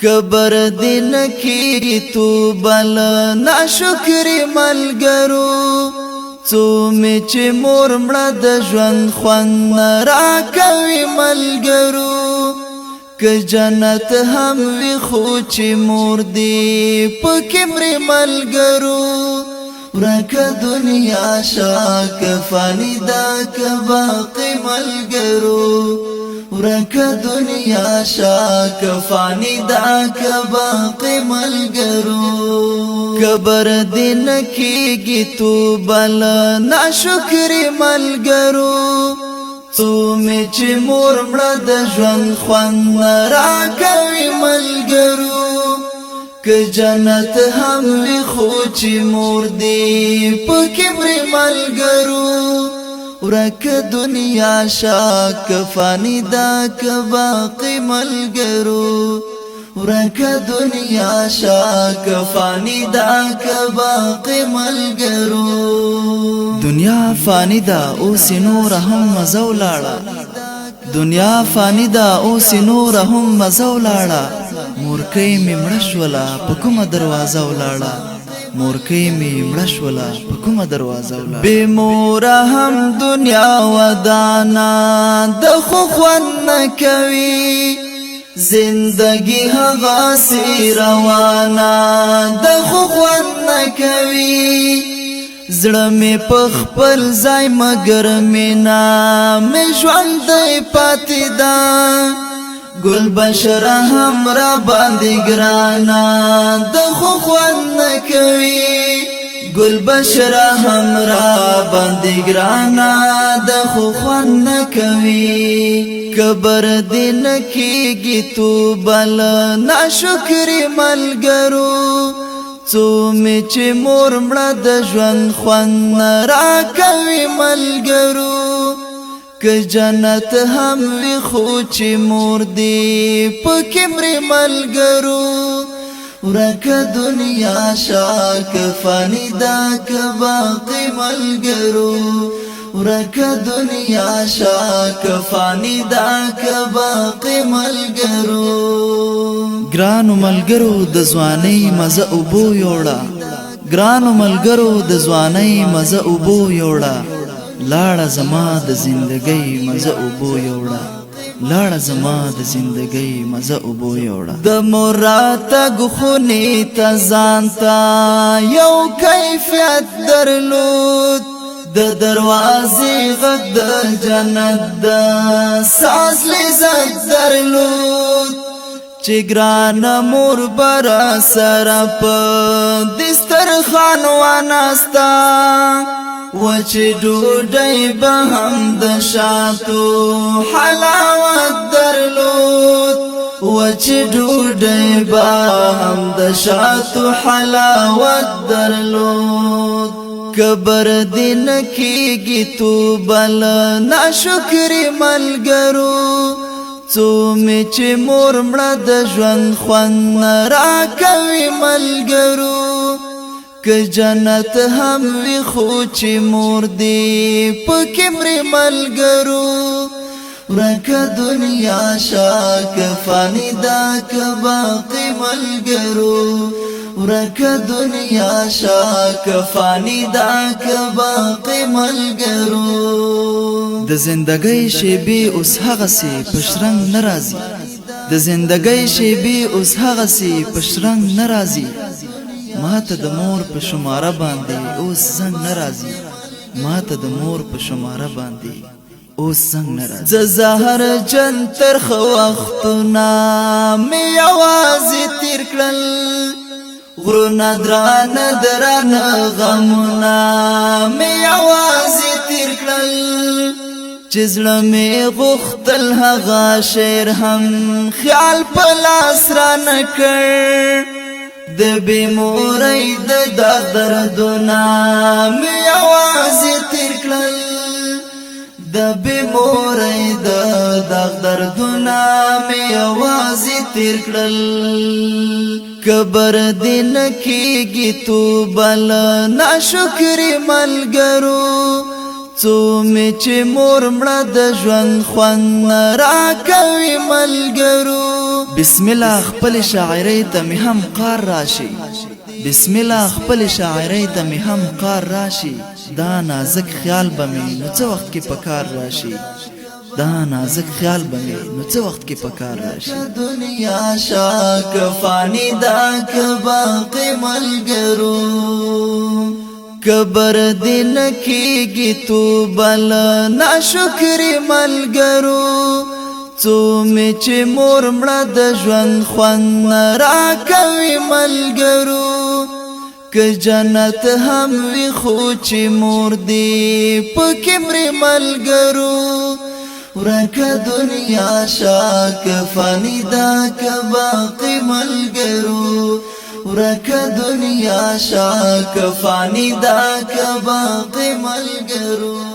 کبر دین کی تو بل ناشکری ملګرو څو می چې مور مړه د ژوند خوند را کوي ملګرو که جنت هم وي خو چې مور دی پکې مري ملګرو ورکه دنیا شاک فانی دا که باقی ملګرو ورکه دنیا شاک فانی دا که باقی ملګرو کبر دین کیږي تو بل ناشکری ملګرو څو می چې مور مړه د ژوند خوند را کوي ملګرو که جنت هم وي خو چې مور دی پکې مري ملګرو ورکه دنیا شاک فانی دا که باقی ملګرو ورکه دنیا شاک فانی دا که باقی ملګرو دنیا فانی دا اوس نور هم مزه ولاړه دنیا فانی دا اوس نور هم مزه ولاړه مورکۍ مې مړه شوله په کومه دروازه ولاړه مورکۍ مې مړه شوله په کومه دروازه ولاړه بې موره هم دنیا ودانه د خو خوند نه کوي زندگی هغاسې روانه د خو خوند نه کوي زړه مې په خپل ځای مګر مینا مې ژوندی پاتې ده گل بشر هم را باندې ګرانا د خو خوند نه کوي گل بشر هم را باندې ګرانا د خو خوند نه کوي کبر دین کیږي تو بل ناشکری ملګرو څو می چې مور مړه د ژوند خوند را کوي ملګرو که جنت هم وي خو چې مور دی پکې مري ملګرو ورکه دنیا شاک فانی دا که باقی ملګرو ورکه دنیا شاک فانی دا که باقی ملګرو ګرانو ملګرو د ځوانۍ مزه اوبو یوړه ګرانو ملګرو د ځوانۍ مزه اوبو یوړه لاړه زما د زندګۍ مزه اوبو یوړه لاړه زما د زندګۍ مزه اوبو یوړه د مراتګ خونې ته ځان ته یو کیفیت درلود د دروازې غږ د جنت د ساز لذت درلود چې ګرانه مور برا سره په دسترخوان وناسته وچ ډوډۍ به هم د شاتو حلاوت درلود وچ ډوډۍ به هم د شاتو حلاوت درلود کبر دین کیږي تو بل ناشکری ملګرو څو می چې مور مړه د ژوند خوند را کوي ملګرو که جنت هم وي خو چې مور دی پکې مري ملګرو ورکه دنیا شاک فانی دا که باقی ملګرو ورکه دنیا شاک فانی دا که باقی ملګرو د زندګۍ شیبې اوس هغسې په شرنګ نه راځي د زندګۍ شیبې اوس هغسې په شرنګ نه راځي ماته د مور په شماره باندې اوس زنګ نه راځي ماته د مور په شماره باندې اوس زنګ نه راځي زهر جن ترخ وختونه مې یوازې تیر کړل غرونه درانه درانه غمونه مې یوازې تیر کړل چې زړه مې غوښتل هغه شعر هم خیال په لاس رانه کړ د بې مورۍ د دردونه مې یوازې تیر کړل د بې مورۍ د دردونه مې یوازې تیر کړل کبر دین کیږي تو بل ناشکری ملګرو څو می چې مور مړه د ژوند خوند را کوي ملګرو بسم الله خپل شاعرۍ ته می هم قار راشي بسم الله خپل شاعرۍ ته می هم قار راشي دا نازک خیال به می نو څه وخت کې پکار راشي دا نازک خیال به می نو څه وخت کې پکار راشي دنیا شاک فانی دا که باقی ملګرو کبر دین کیږي تو بل ناشکری ملګرو څو می چې مور مړه د ژوند خوند را کوي ملګرو که جنت هم وي خو چې مور دی پکې مري ملګرو ورکه دنیا شاک فانی دا که باقی ملګرو ورکه دنیا شاک فانی دا که باقی ملګرو